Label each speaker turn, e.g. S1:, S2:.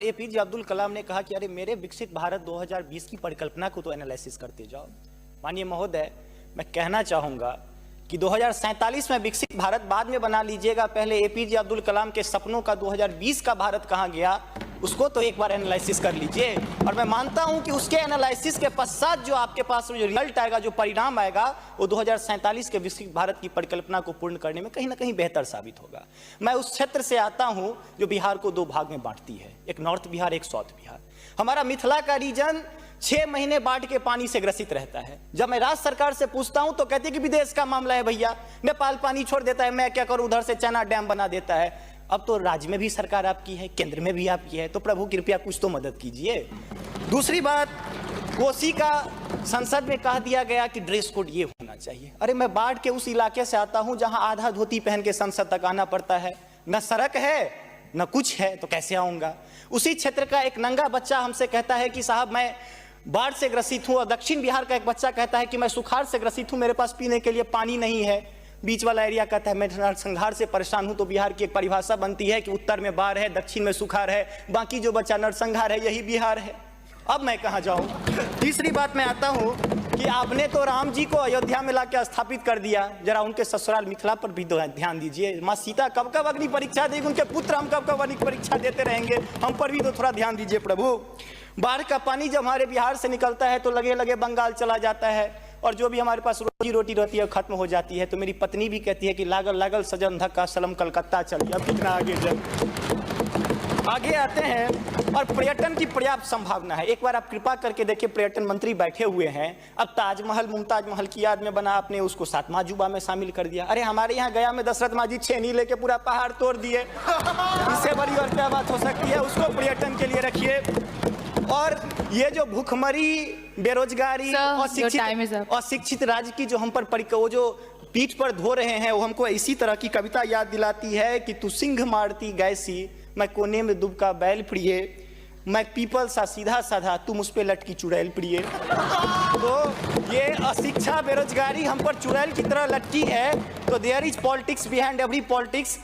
S1: APJ Abdul Kalam ने कहा कि अरे मेरे विकसित भारत 2020 की परिकल्पना को तो एनालिसिस करते जाओ। माननीय महोदय, मैं कहना चाहूंगा कि 2047 में विकसित भारत बाद में बना लीजिएगा, पहले एपीजे अब्दुल कलाम के सपनों का 2020 का भारत कहां गया उसको तो एक बार एनालिसिस कर लीजिए। और मैं मानता हूं कि उसके एनालिसिस के पश्चात जो आपके पास जो रिजल्ट आएगा, जो परिणाम आएगा, वो 2047 के विकसित भारत की परिकल्पना को पूर्ण करने में कहीं ना कहीं बेहतर साबित होगा। मैं उस क्षेत्र से आता हूं जो बिहार को दो भाग में बांटती है, एक नॉर्थ बिहार, एक साउथ बिहार। हमारा मिथिला का रीजन 6 महीने बाढ़ के पानी से ग्रसित रहता है। जब मैं राज्य सरकार से पूछता हूं तो कहते हैं कि विदेश का मामला है भैया, नेपाल पानी छोड़ देता है, मैं क्या करूं, उधर से चैना डैम बना देता है। अब तो राज्य में भी सरकार आपकी है, केंद्र में भी आपकी है, तो प्रभु कृपया कुछ तो मदद कीजिए। दूसरी बात, कोसी का संसद में कह दिया गया कि ड्रेस कोड ये होना चाहिए। अरे मैं बाढ़ के उस इलाके से आता हूं जहां आधा धोती पहन के संसद तक आना पड़ता है, न सड़क है न कुछ है, तो कैसे आऊंगा। उसी क्षेत्र का एक नंगा बच्चा हमसे कहता है कि साहब मैं बाढ़ से ग्रसित हूं, और दक्षिण बिहार का एक बच्चा कहता है कि मैं सुखाड़ से ग्रसित हूं, मेरे पास पीने के लिए पानी नहीं है। बीच वाला एरिया कहता है मैं नरसंहार से परेशान हूं। तो बिहार की एक परिभाषा बनती है कि उत्तर में बाढ़ है, दक्षिण में सुखाड़ है, बाकी जो बचा नरसंहार है, यही बिहार है। अब मैं कहां जाऊं। तीसरी बात में आता हूं कि आपने तो राम जी को अयोध्या में लाके स्थापित कर दिया, जरा उनके ससुराल मिथिला पर भी ध्यान दीजिए। माँ सीता कब कब अग्नि परीक्षा देगी, उनके पुत्र हम कब कब अग्नि परीक्षा देते रहेंगे, हम पर भी तो थोड़ा ध्यान दीजिए प्रभु। बाढ़ का पानी जब हमारे बिहार से निकलता है तो लगे लगे बंगाल चला जाता है, और जो भी हमारे पास रोजी रोटी रहती है खत्म हो जाती है। तो मेरी पत्नी भी कहती है कि लागल लागल सजन धक्का सलम कलकत्ता चलिए। अब कितना आगे आगे आते हैं, और पर्यटन की पर्याप्त संभावना है। एक बार आप कृपा करके देखिए, पर्यटन मंत्री बैठे हुए हैं, अब ताजमहल मुमताज महल की याद में बना, आपने उसको 7वां अजूबा में शामिल कर दिया। अरे हमारे यहाँ गया में दशरथ मांझी छेनी लेके पूरा पहाड़ तोड़ दिए, इससे बड़ी और क्या बात हो सकती है। उसको पर्यटन के लिए रखिए। और ये जो भूखमरी, बेरोजगारी और शिक्षित राज्य की जो हम पर वो जो पीठ पर धो रहे हैं, वो हमको इसी तरह की कविता याद दिलाती है कि तू सिंह मारती गैसी, मैं कोने में दुबका बैल प्रिय, मैं पीपल सा सीधा साधा, तुम उस पे लटकी चुड़ैल प्रिय। तो ये अशिक्षा, बेरोजगारी हम पर चुड़ैल की तरह लटकी है। तो there is politics behind every politics.